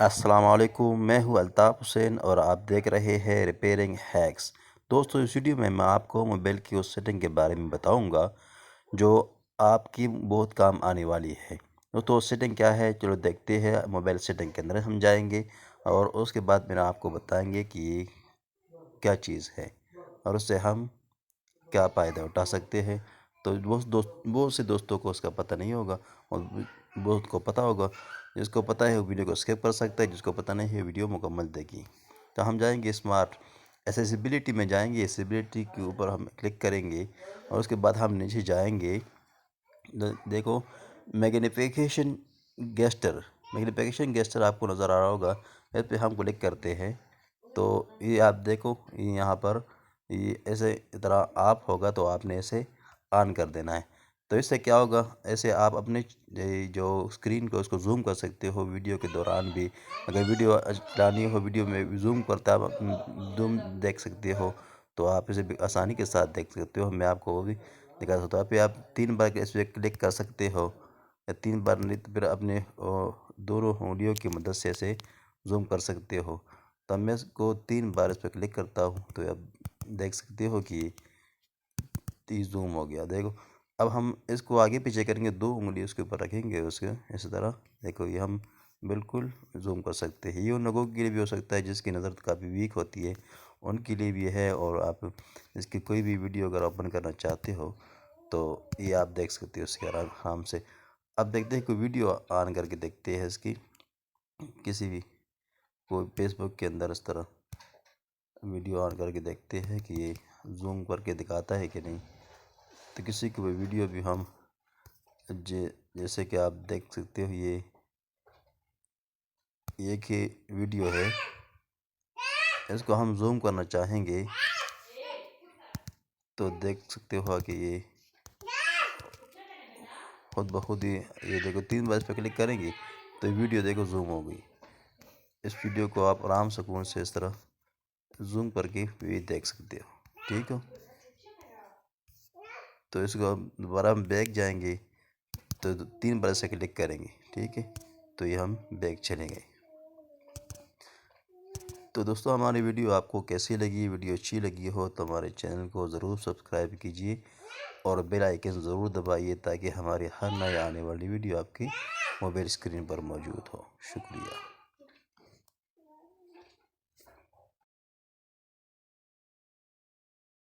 السلام علیکم، میں ہوں الطاف حسین اور آپ دیکھ رہے ہیں ریپیئرنگ ہیکس۔ دوستو، اس ویڈیو میں آپ کو موبائل کی اس سیٹنگ کے بارے میں بتاؤں گا جو آپ کی بہت کام آنے والی ہے۔ دوستو، سیٹنگ کیا ہے چلو دیکھتے ہیں۔ موبائل سیٹنگ کے اندر ہم جائیں گے اور اس کے بعد آپ کو بتائیں گے کہ یہ کیا چیز ہے اور اس سے ہم کیا فائدہ اٹھا سکتے ہیں۔ تو بہت سے دوستوں کو اس کا پتہ نہیں ہوگا اور بہت کو پتہ ہوگا۔ جس کو پتہ ہے وہ ویڈیو کو اسکپ کر سکتا ہے، جس کو پتہ نہیں ہے ویڈیو مکمل دیکھی۔ تو ہم جائیں گے اسمارٹ ایسیسیبلٹی میں جائیں گے، ایسیسیبلٹی کے اوپر ہم کلک کریں گے اور اس کے بعد ہم نیچے جائیں گے۔ دیکھو میگنیفیکیشن گیسٹر آپ کو نظر آ رہا ہوگا، اس پہ ہم کلک کرتے ہیں تو یہ آپ دیکھو یہاں پر یہ ایسے طرح آپ ہوگا تو آپ نے اسے آن کر دینا ہے۔ تو اس سے کیا ہوگا، ایسے آپ اپنے جو اسکرین کو اس کو زوم کر سکتے ہو ویڈیو کے دوران بھی۔ اگر ویڈیو چلانی ہو، ویڈیو میں زوم کرتا زوم دیکھ سکتے ہو تو آپ اسے آسانی کے ساتھ دیکھ سکتے ہو۔ میں آپ کو وہ بھی دکھا سکتا ہوں۔ پہ آپ 3 بار اس پہ کلک کر سکتے ہو یا 3 بار نہیں تو پھر اپنے دونوں انگلیوں کی مدد سے اسے زوم کر سکتے ہو۔ تو میں اس کو 3 بار اس پہ کلک کرتا ہوں تو اب دیکھ سکتے ہو کہ یہ زوم ہو گیا۔ دیکھو اب ہم اس کو آگے پیچھے کریں گے، 2 انگلی اس کے اوپر رکھیں گے اس کے اس طرح۔ دیکھو یہ ہم بالکل زوم کر سکتے ہیں۔ یہ ان لوگوں کے لیے بھی ہو سکتا ہے جس کی نظر کافی ویک ہوتی ہے، ان کے لیے بھی ہے۔ اور آپ اس کی کوئی بھی ویڈیو اگر اوپن کرنا چاہتے ہو تو یہ آپ دیکھ سکتے ہو اس کے آرام سے۔ اب دیکھتے ہیں کوئی ویڈیو آن کر کے دیکھتے ہیں اس کی، کسی بھی کوئی فیس بک کے اندر اس طرح ویڈیو آن کر کے دیکھتے ہیں کہ یہ زوم کر کے دکھاتا ہے کہ نہیں۔ تو کسی کی بھی ویڈیو بھی ہم جیسے کہ آپ دیکھ سکتے ہو، یہ ایک ہی ویڈیو ہے، اس کو ہم زوم کرنا چاہیں گے تو دیکھ سکتے ہو کہ یہ خود بخود ہی یہ دیکھو 3 بار اس پہ کلک کریں گے تو ویڈیو دیکھو زوم ہو گئی۔ اس ویڈیو کو آپ آرام سکون سے اس طرح زوم کر کے بھی دیکھ سکتے ہو، ٹھیک ہو۔ تو اس کو دوبارہ ہم بیک جائیں گے تو 3 بار سے کلک کریں گے، ٹھیک ہے، تو یہ ہم بیک چلیں گے۔ تو دوستو، ہماری ویڈیو آپ کو کیسی لگی؟ ویڈیو اچھی لگی ہو تو ہمارے چینل کو ضرور سبسکرائب کیجئے اور بیل آئیکن ضرور دبائیے تاکہ ہماری ہر نئے آنے والی ویڈیو آپ کی موبائل اسکرین پر موجود ہو۔ شکریہ۔